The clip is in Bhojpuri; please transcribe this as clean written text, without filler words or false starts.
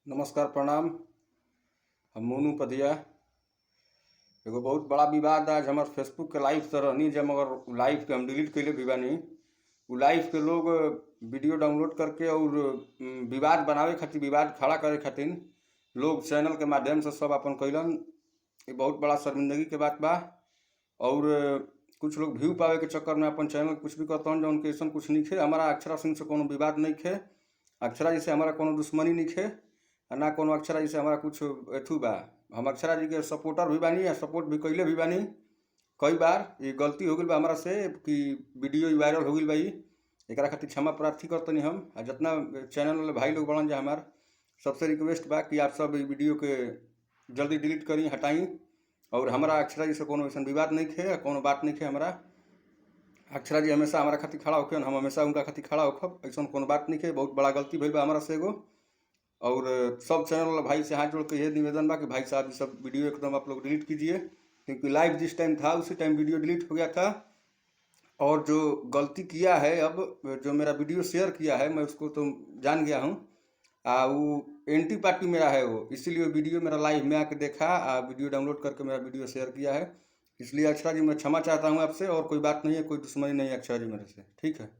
नमस्कार प्रणाम। हम मोनू पदिया। एगो बहुत बड़ा विवाद आज हमार फेसबुक के लाइव से रहनी, जब मगर उ लाइव के हम डिलीट कैले भी बानी। उ लाइव के लोग वीडियो डाउनलोड करके और विवाद बनावे खातिर, विवाद खड़ा करे खातिर लोग चैनल के माध्यम से सब अपन कैलन। ये बहुत बड़ा शर्मिंदगी के बात बा। और कुछ लोग व्यू पावे के चक्कर में अपन चैनल कुछ भी करतन, जौन के अइसन कुछ नहीं खे। हमारा अक्षरा सिंह से कोनो विवाद नहीं खे। अक्षरा जी से हमारा कोनो दुश्मनी नहीं खे, ना कोनो अक्षरा जी से हमारा कुछ एथू बा। हम अक्षरा जी के सपोर्टर भी बानी, या सपोर्ट भी कैले भी बानी। कई बार ये गलती हो गई बा हमारा से कि वीडियो वायरल हो गई बा। एकरा खातिर क्षमा प्रार्थी करतनी हम। आ जितना चैनल वाले भाई लोग बड़न जा, हमार सबसे रिक्वेस्ट बा कि आप सब वीडियो के जल्दी डिलीट करी, हटाई। और हमारा अक्षरा जी से कोनो ऐसा विवाद नहीं खे, कोनो बात नहीं खे। हमारा अक्षरा जी हमेशा हमारा खातिर खड़ा होके, हम हमेशा उनका खातिर खड़ा होखब। ऐसा कोनो बात नहीं खे। बहुत बड़ा गलती भइल बा हमारा से एगो। और सब चैनल वाला भाई से हाथ जोड़ के ये निवेदन बा कि भाई साहब ये सब वीडियो एकदम आप लोग डिलीट कीजिए, क्योंकि लाइव जिस टाइम था उसी टाइम वीडियो डिलीट हो गया था। और जो गलती किया है, अब जो मेरा वीडियो शेयर किया है, मैं उसको तो जान गया हूँ। वो एंटी पार्टी मेरा है वो, इसीलिए वीडियो मेरा लाइव में आके देखा, वीडियो डाउनलोड करके मेरा वीडियो शेयर किया है। इसलिए अक्षरा जी मैं क्षमा चाहता हूँ आपसे, और कोई बात नहीं है, कोई दुश्मनी नहीं है अक्षरा जी मेरे से। ठीक है।